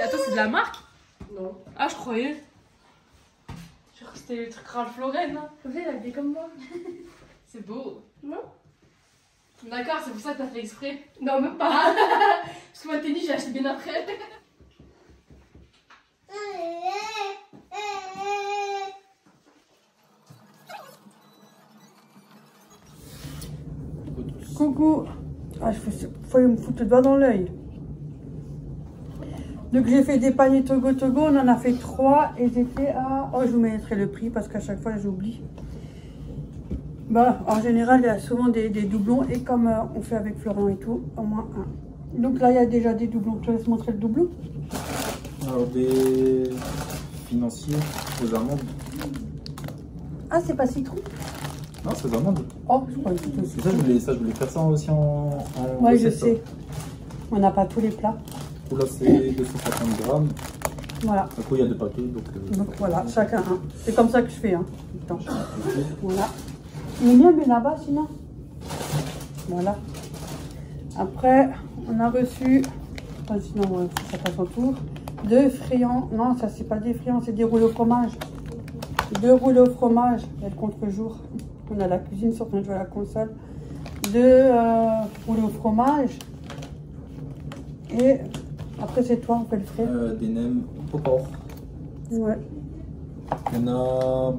Attends, c'est de la marque? Non. Ah, je croyais. Je crois que c'était le truc Ralph Lauren. Hein. Vous savez, il a habillé comme moi. C'est beau. Non? D'accord, c'est pour ça que t'as fait exprès. Non, même pas. Parce que moi, tennis, j'ai acheté bien après. Coucou. Ah, faut me foutre le doigt dans l'œil. Donc j'ai fait des paniers Togo, on en a fait 3 et j'étais à... Oh, je vous mettrai le prix parce qu'à chaque fois j'oublie. Bah, en général, il y a souvent des doublons et comme on fait avec Florent et tout, au moins un. Donc là, il y a déjà des doublons. Je te laisse montrer le doublon. Alors des financiers aux amandes. Ah, c'est pas citron? Non, c'est aux amandes. Oh, je crois que c'était Et ça, je voulais faire ça aussi en ouais, je recette, sais. On n'a pas tous les plats. Du coup, là, c'est 250 grammes. Voilà. Du coup, il y a 2 paquets. Donc voilà, chacun un. C'est comme ça que je fais. Hein. Attends. Voilà. Il est bien, mais là-bas, sinon. Voilà. Après, on a reçu... Enfin, sinon, ouais, ça passe en tour. 2 friands. Non, ça, c'est pas des friands, c'est des rouleaux au fromage. 2 rouleaux au fromage. Il y a le contre-jour. On a la cuisine, sur on joue à la console. 2 rouleaux au fromage. Et après, c'est toi, on fait le frais. des nems au porc. Ouais. Il y en a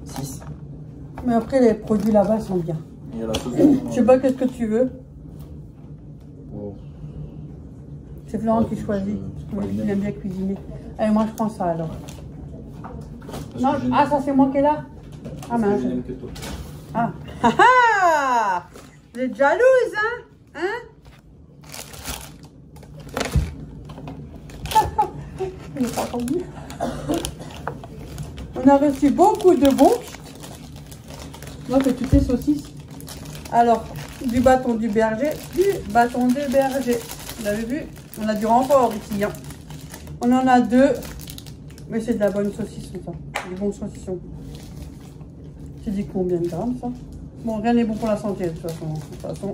6. Mais après, les produits là-bas sont bien. Il y a la sauce. Je sais pas qu'est-ce que tu veux. Oh. C'est Florent Ouais, qui choisit. ouais, Il aime bien cuisiner. Allez, moi je prends ça alors. Parce Non, que je ah, ça c'est moi qui est là. Ah, parce que mince. je n'aime que toi. Ah. Ah ah. Vous êtes jalouse, hein? Il est pas revenu. On a reçu beaucoup de bons. Moi, c'est toutes les saucisses. Alors, du bâton du berger, Vous avez vu? On a du renfort ici. Hein. On en a 2. Mais c'est de la bonne saucisson, ça. Du bon saucisson. Tu dis combien de grammes, ça? Bon, rien n'est bon pour la santé, de toute façon. De toute façon,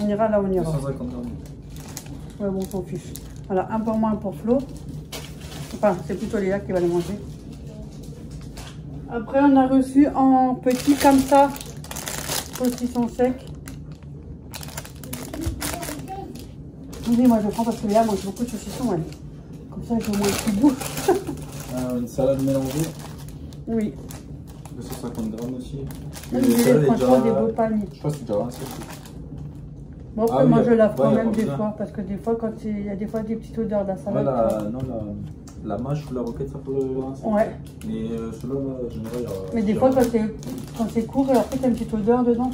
on ira là où on ira. 250 grammes. Ouais, bon, on s'en fiche. Voilà, un pour moi, un pour Flo. Enfin, c'est plutôt Léa qui va les manger. Après, on a reçu en petit comme ça, saucisson sec. Oui, moi je prends parce que Léa mange beaucoup de saucisson, elle. Comme ça, j'ai au moins un petit bout. Une salade mélangée. Oui. 250 grammes aussi. Moi, j'ai franchement des beaux paniers. Je crois que c'est déjà rincé. Bon, après, Ah oui, moi je lave quand ouais, même des bien. fois, parce que des fois, quand il y a des fois des petites odeurs de la salade. Ouais, la mâche ou la roquette, ça peut le rincer. Ouais. Mais celui-là, en général, Mais des fois, quand c'est court, après, t'as une petite odeur dedans.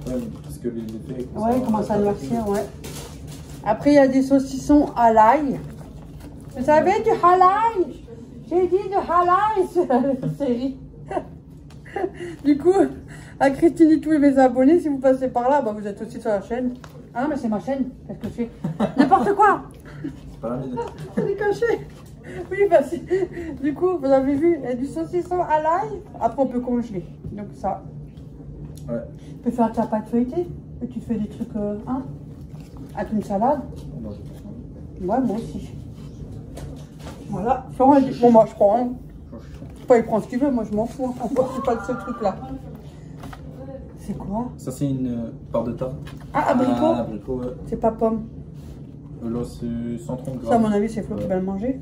Ouais, parce que les effets. Ouais, il commence à noircir, ouais. Après, il y a des saucissons à l'ail. Vous savez, du halal? J'ai dit du halal, série. Du coup, à Christine et tous mes abonnés, si vous passez par là, bah, vous êtes aussi sur la chaîne. Ah non, mais c'est ma chaîne. Qu'est-ce que je fais? N'importe quoi. C'est pas la mienne. On est caché. Oui, bah, du coup, vous avez vu, il y a du saucisson à l'ail. Après, on peut congeler. Donc, ça. Ouais. Tu peux faire ta pâte feuilletée. Et tu fais des trucs, hein, avec une salade. Non, j'ai pas ça. Ouais, moi aussi. Voilà. Florent, elle dit, bon, moi, je prends. Hein. Pas, il prend ce qu'il veut, moi, je m'en fous. Hein. C'est pas de ce truc-là. C'est quoi? Ça, c'est une part de tarte. Ah, abricot. Ah, abricot, ouais. C'est pas pomme. Là, c'est 130 grammes. Ça, à mon avis, c'est Flo qui va le manger.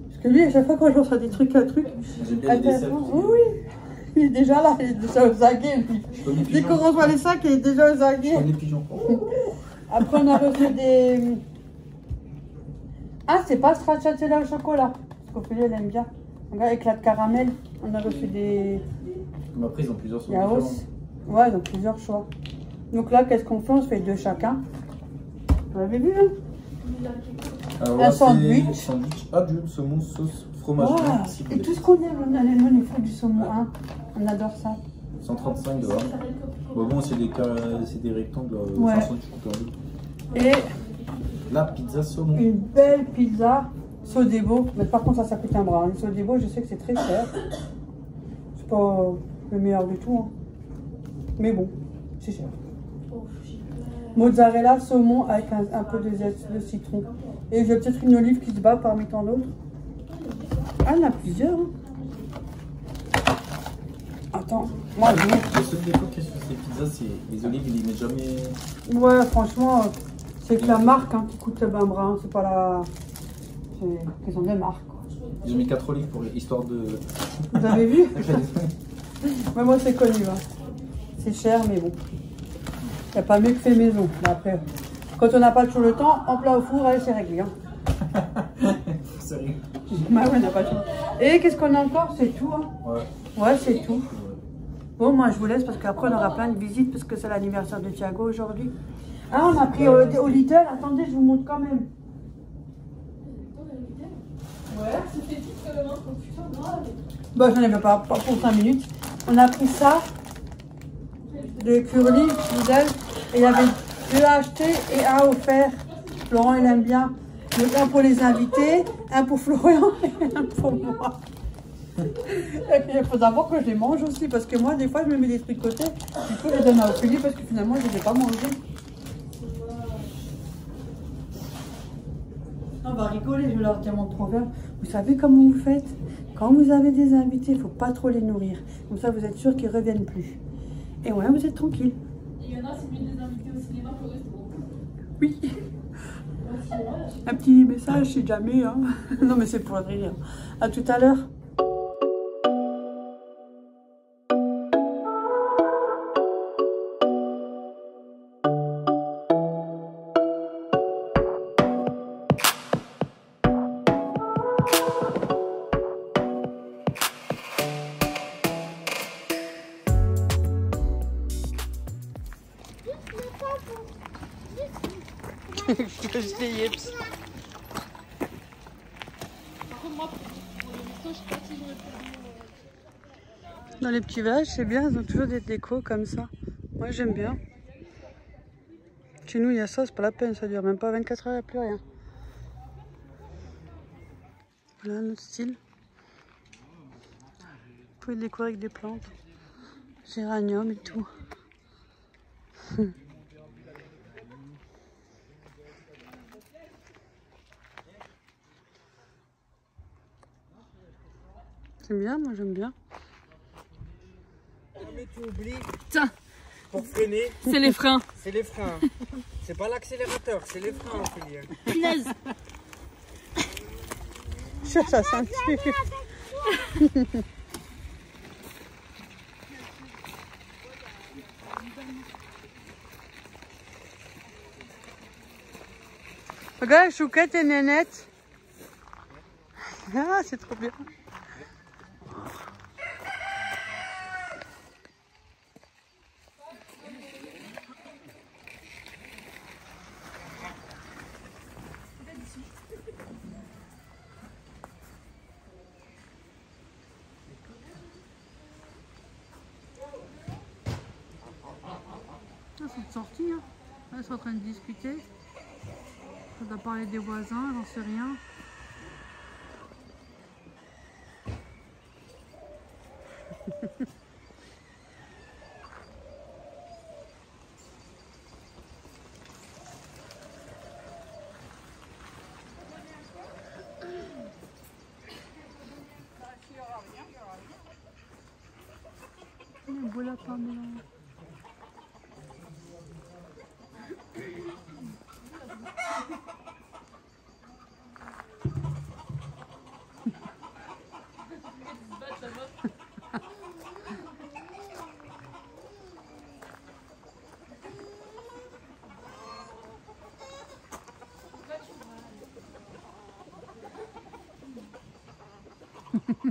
Parce que lui, à chaque fois, quand je reçois des trucs, J'aime bien les desserts. oui, il est déjà là, il est déjà aux aguets, lui. Dès qu'on reçoit les sacs, il est déjà aux aguets. Je connais les pigeons. Après, on a reçu des... Ah, c'est pas stracciatella au chocolat. Parce qu'Ophélie, elle aime bien. Regarde, éclat de caramel. On a reçu des... Mais après, ils ont plusieurs sauces yaourts. différentes. Ouais, donc plusieurs choix. Donc là, qu'est-ce qu'on fait? On se fait 2 chacun. Vous l'avez vu, hein? Alors Un là, sandwich. c'est Sandwich adulte, saumon, sauce, fromage. Wow. blanc, si vous Et voulez. tout ce qu'on aime, on a les fruits du saumon, hein. On adore ça. 135 grammes. Bon, c'est des rectangles. Ouais. 500 cm. Et La pizza saumon. une belle pizza Sodebo. Mais par contre, ça coûte un bras. Le Sodebo, je sais que c'est très cher. C'est pas le meilleur du tout, hein. Mais bon, c'est cher. Mozzarella, saumon avec un peu de zeste de citron. Et j'ai peut-être une olive qui se bat parmi tant d'autres. Ah, il y en a plusieurs. Hein. Attends, moi je mets... Le seul défaut qu'il y a sur ces pizzas, c'est les olives, ils les mettent jamais. Ouais, franchement, c'est que la marque hein, qui coûte le bain brun. C'est pas la. C'est une question de marque. Quoi. J'ai mis 4 olives pour histoire de. Vous avez vu? Ouais, moi c'est connu. Hein. C'est cher, mais bon. Il n'y a pas mieux que fait maison. Mais après, quand on n'a pas toujours le temps, en plat au four, allez, c'est réglé. Hein. Sérieux? Bah ouais, on n'a pas le temps. Et qu'est-ce qu'on a encore? C'est tout. Hein. Ouais. Ouais, c'est tout. Bon, moi je vous laisse parce qu'après on aura plein de visites parce que c'est l'anniversaire de Thiago aujourd'hui. Ah, on a pris au Lidl. Attendez, je vous montre quand même. Ouais, c'est fait vite quand même, hein, donc putain, grave. Bah, j'en avais pas pour 5 minutes. On a pris ça de Curly, Lidl. Et il y avait 2 à acheter et 1 offert. Florent, il aime bien. Donc, un pour les invités, un pour Florian et un pour moi. Et puis, il faut d'abord que je les mange aussi parce que moi, des fois, je me mets des trucs côté. Du coup, je les donne à Ophélie parce que finalement, je ne les ai pas mangés. On va rigoler, je leur demande trop bien. Vous savez comment vous faites? Quand vous avez des invités, il ne faut pas trop les nourrir. Comme ça, vous êtes sûr qu'ils ne reviennent plus. Et voilà, vous êtes tranquille. Il y en a, c'est mieux des invités au cinéma qu'au restaurant. Oui. Un petit message si jamais. Hein. Non, mais c'est pour le délire. À tout à l'heure. Dans les petits villages, c'est bien, ils ont toujours des décos comme ça. Moi, j'aime bien. Chez nous, il y a ça, c'est pas la peine, ça dure même pas 24 heures, il n'y a plus rien. Voilà notre style. Vous pouvez le décorer avec des plantes, géranium et tout. C'est bien, moi j'aime bien. Mais tu oublies. Tiens, Pour freiner, c'est les freins. c'est les freins. C'est pas l'accélérateur, c'est les freins, Ophélie. Punaise. Cherche sa ceinture. Regarde, Chouquette et Nénette. Ah, c'est trop bien. Ils sont sortis, hein. Là, ils sont en train de discuter. Ça doit parler des voisins, j'en sais rien. Il y a un beau lapin dedans.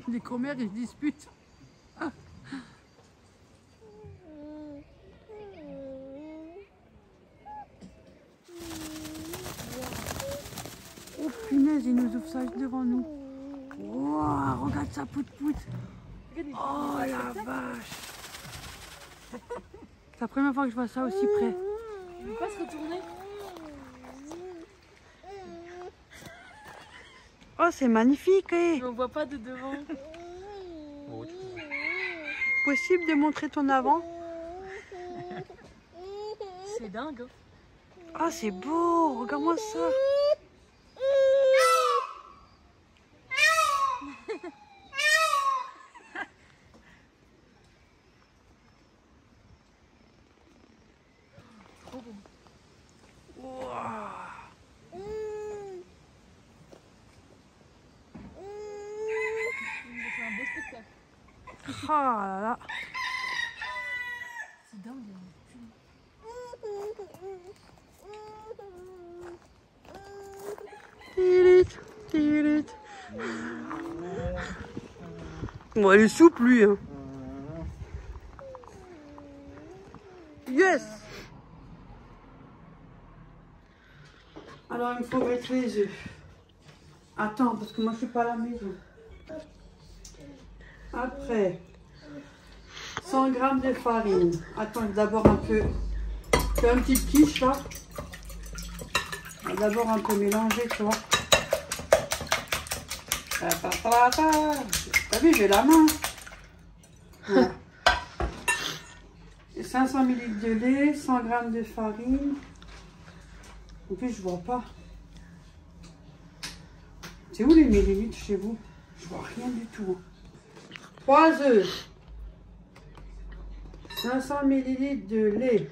Les commères, ils se disputent. Oh punaise, il nous ouvre ça devant nous. Wow, regarde ça, pout-pout. Oh la vache. C'est la première fois que je vois ça aussi près. Il veut pas se retourner. Oh, c'est magnifique. Eh. Mais on voit pas de devant. Possible de montrer ton avant? C'est dingue. Oh, c'est beau. Regarde-moi ça. Oh là là. C'est dingue. Bon, elle est souple, lui. Hein. Yes. Alors, il me faut mettre les œufs. Attends, parce que moi, je suis pas à la maison. Après, 100 g de farine. Attends, d'abord un peu... Je fais une petite quiche, là. On va d'abord un peu mélanger, tu vois. T'as vu, j'ai la main. Voilà. 500 ml de lait, 100 g de farine. En plus, je vois pas. C'est où les millilitres chez vous? Je vois rien du tout. 3 œufs. 500 ml de lait.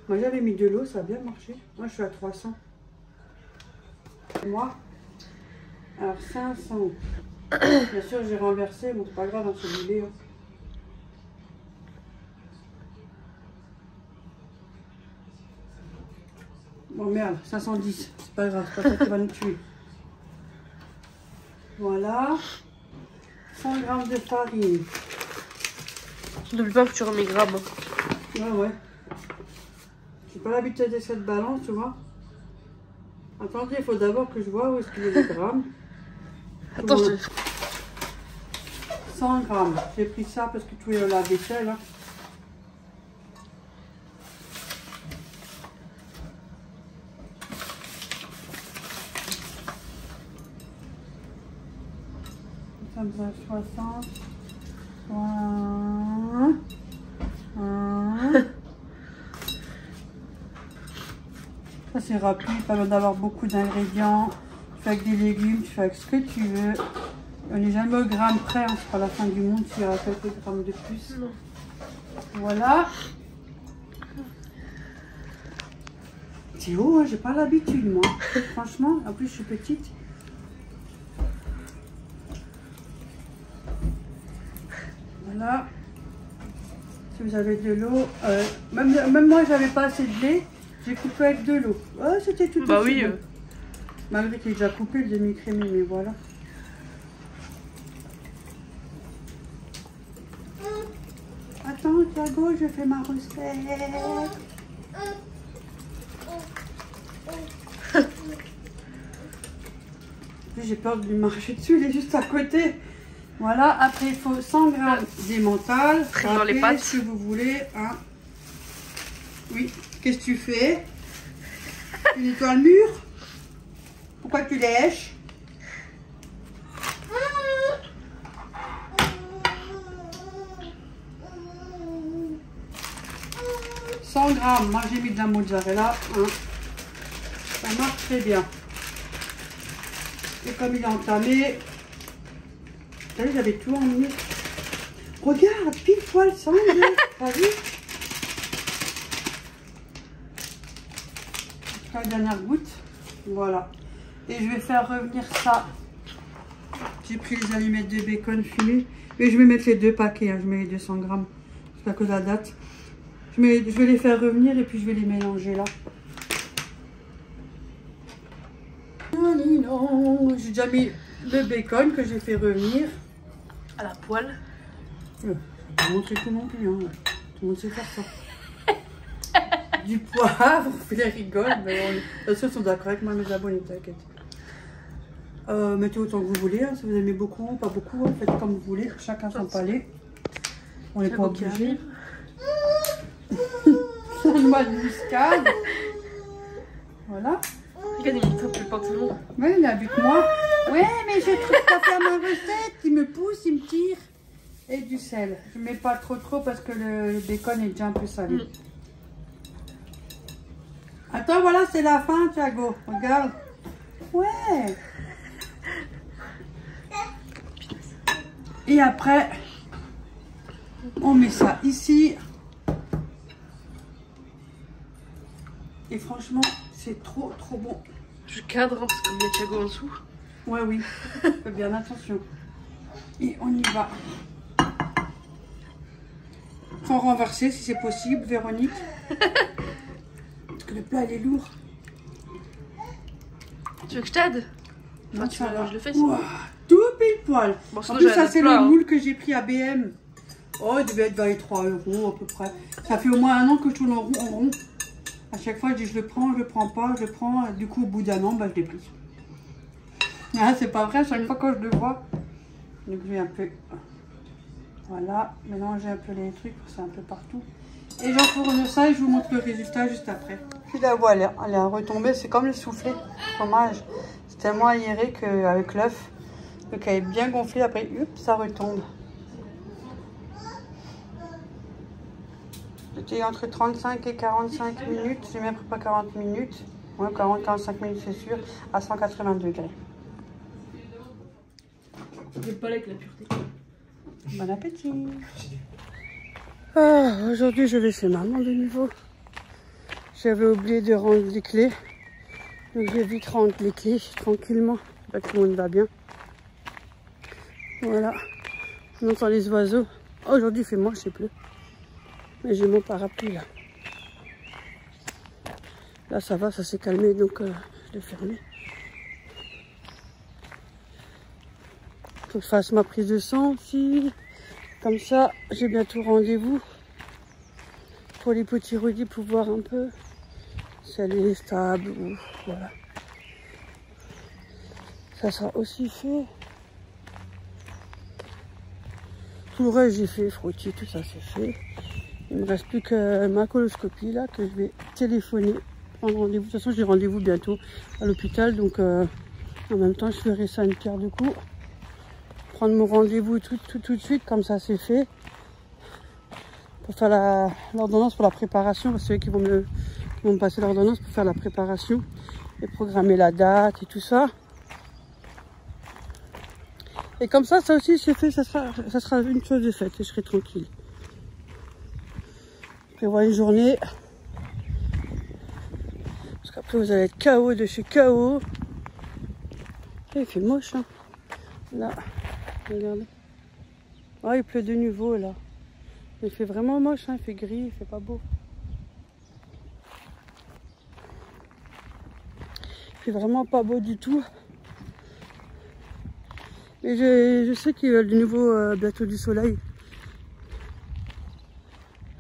Moi, j'avais mis de l'eau, ça a bien marché. Moi, je suis à 300. Moi, alors 500. Bien sûr, j'ai renversé, mais c'est pas grave, c'est du lait. Hein. Bon, merde, 510. C'est pas grave, c'est pas ça qui va nous tuer. Voilà. 100 g de farine. N'oublie pas que tu remets grammes. Ouais, ouais. J'ai pas l'habitude de cette balance, tu vois. Attendez, il faut d'abord que je vois où est-ce qu'il y a les grammes. Attends, Voilà. 100 grammes. J'ai pris ça parce que tout est la vaisselle. Hein. Ça me fait 60. Ça c'est rapide, pas besoin d'avoir beaucoup d'ingrédients. Tu fais avec des légumes, tu fais avec ce que tu veux. On n'est jamais au gramme près, hein. C'est pas la fin du monde s'il y aura quelques grammes de plus. Non. Voilà. C'est haut, hein, j'ai pas l'habitude moi. Franchement, en plus je suis petite. Voilà. Si vous avez de l'eau, même moi j'avais pas assez de lait, j'ai coupé avec de l'eau. Oh, c'était tout Bah aussi oui. bon. Malgré qu'il est déjà coupé le demi-crémé, mais voilà. Attends, Thiago, je fais ma recette. J'ai peur de lui marcher dessus, il est juste à côté. Voilà, après il faut 100 g d'emmental. Dans les pâtes. Ce que vous voulez. Hein. Oui, qu'est-ce que tu fais? Tu nettoies le mur? Pourquoi tu lèches? « 100 grammes, moi j'ai mis de la mozzarella. Hein. Ça marche très bien. Et comme il est entamé, vous savez, j'avais tout emmené. Regarde, pile poil sans t'as vu? La dernière goutte. Voilà. Et je vais faire revenir ça. J'ai pris les allumettes de bacon fumé. Mais je vais mettre les 2 paquets. Hein. Je mets les 200 grammes. C'est pas que la date. Je vais les faire revenir et puis je vais les mélanger là. J'ai déjà mis le bacon que j'ai fait revenir. À la poêle. Je vais pas montrer tout non plus. Hein. Tout le monde sait faire ça. Du poivre, on fait les rigoles. Mais de toute façon, ils sont d'accord avec moi, mes abonnés, t'inquiète. Mettez autant que vous voulez. Hein. Si vous aimez beaucoup, pas beaucoup, faites comme vous voulez. Chacun son palais. On n'est pas obligé. Une noix de muscade. Voilà. Regarde, il me tape le pantalon. Oui, il est avec moi. Ouais, mais je trouve pas faire ma recette. Il me pousse, il me tire. Et du sel. Je mets pas trop parce que le bacon est déjà un peu salé. Attends, voilà, c'est la fin, Thiago. Regarde. Ouais. Et après, on met ça ici. Et franchement, c'est trop bon. Je cadre hein, parce qu'il y a Thiago en dessous. Ouais, oui. Fais bien attention. Et on y va. Sans renverser si c'est possible, Véronique. Parce que le plat il est lourd. Tu veux que je t'aide? Non, Tu vois, je le fais. Ouah, tout pile poil. Bon, En sinon, plus, j'ai ça un c'est plat, le hein. moule que j'ai pris à BM. Oh, il devait être dans les 3 € à peu près. Ça fait au moins 1 an que je tourne en rond. À chaque fois, je dis je le prends pas, je le prends. Du coup, au bout d'1 an, bah, je l'ai pris. Ah, c'est pas vrai, chaque fois quand je le vois. Donc, je vais un peu. Voilà, mélanger un peu les trucs, c'est un peu partout. Et j'enfourne ça et je vous montre le résultat juste après. Puis la voilà, elle est retombée, c'est comme le soufflé, fromage. C'est tellement aéré qu'avec l'œuf, donc elle est bien gonflée, après hop, ça retombe. C'était entre 35 et 45 minutes, j'ai même pas 40 minutes. Ouais, 40-45 minutes c'est sûr, à 180 degrés. Je pas avec la pureté. Bon appétit. Ah, aujourd'hui je vais chez maman de nouveau. J'avais oublié de rendre les clés. Donc je vais vite rendre les clés tranquillement. Là, tout le monde va bien. Voilà. On entend les oiseaux. Aujourd'hui il fait moche, c'est plus. Mais j'ai mon parapluie là. Là ça va, ça s'est calmé donc je l'ai fermé. Faut que je fasse ma prise de sang aussi. Comme ça, j'ai bientôt rendez-vous pour l'hypothyroïdie pour voir un peu si elle est stable ou voilà. Ça sera aussi fait. Tout le reste j'ai fait, frottis, tout ça c'est fait. Il me reste plus que ma coloscopie là que je vais téléphoner, prendre rendez-vous. De toute façon j'ai rendez-vous bientôt à l'hôpital donc en même temps je ferai ça une pierre de coups. Prendre mon rendez-vous tout de suite, comme ça c'est fait. Pour faire l'ordonnance pour la préparation, parce que ceux qui vont me passer l'ordonnance pour faire la préparation et programmer la date et tout ça. Et comme ça aussi c'est fait, ça sera une chose de faite et je serai tranquille. Je prévois une journée. Parce qu'après vous allez être KO de chez KO. Et il fait moche hein. Là. Regardez. Oh, il pleut de nouveau là. Il fait vraiment moche, hein. Il fait gris, il fait pas beau. Il fait vraiment pas beau du tout. Et je sais qu'il y a de nouveau bientôt du soleil.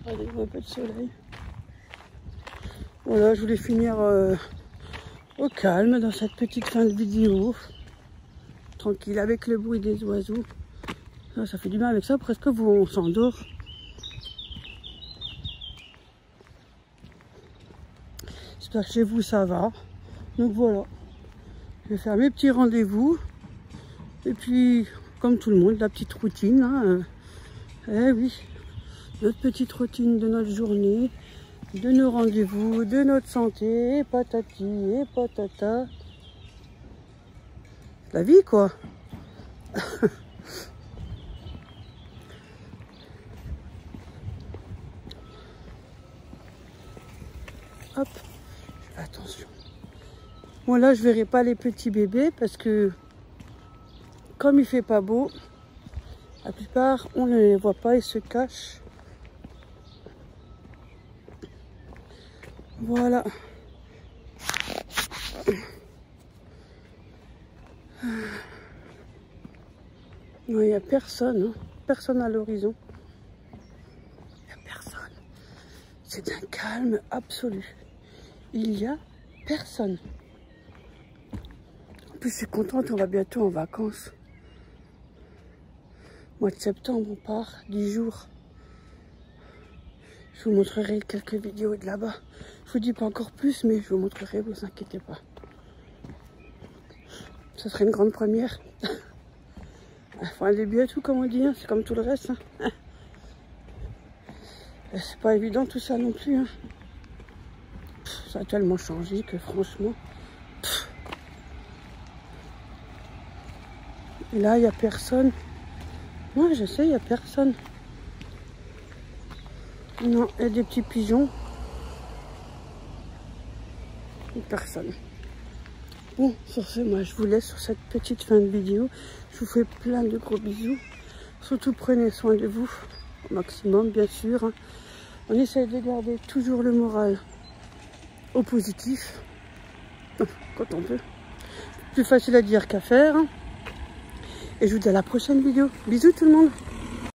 Regardez, un peu de soleil. Voilà, je voulais finir au calme dans cette petite fin de vidéo. Tranquille avec le bruit des oiseaux. Ça fait du bien avec ça, presque on s'endort. J'espère que chez vous ça va. Donc voilà. Je vais faire mes petits rendez-vous. Et puis, comme tout le monde, la petite routine. Hein. Eh oui, notre petite routine de notre journée, de nos rendez-vous, de notre santé, et patati et patata. La vie quoi. Hop, attention. Bon là je verrai pas les petits bébés parce que comme il fait pas beau, la plupart on ne les voit pas, ils se cachent. Voilà. Non, il n'y a personne, hein. Personne à l'horizon. Il n'y a personne. C'est d'un calme absolu. Il n'y a personne. En plus, je suis contente, on va bientôt en vacances. Mois de septembre, on part 10 jours. Je vous montrerai quelques vidéos de là-bas. Je vous dis pas encore plus, mais je vous montrerai, vous inquiétez pas. Ce serait une grande première. Il faut un début à tout, comme on dit, hein. C'est comme tout le reste. Hein. C'est pas évident tout ça non plus. Hein. Ça a tellement changé que franchement. Et là, il n'y a personne. Moi, je sais, il n'y a personne. Non, il y a des petits pigeons. Et personne. Bon, sur ce, moi je vous laisse sur cette petite fin de vidéo. Je vous fais plein de gros bisous. Surtout prenez soin de vous au maximum, bien sûr. Hein. On essaie de garder toujours le moral au positif, quand on peut. Plus facile à dire qu'à faire. Hein. Et je vous dis à la prochaine vidéo. Bisous tout le monde.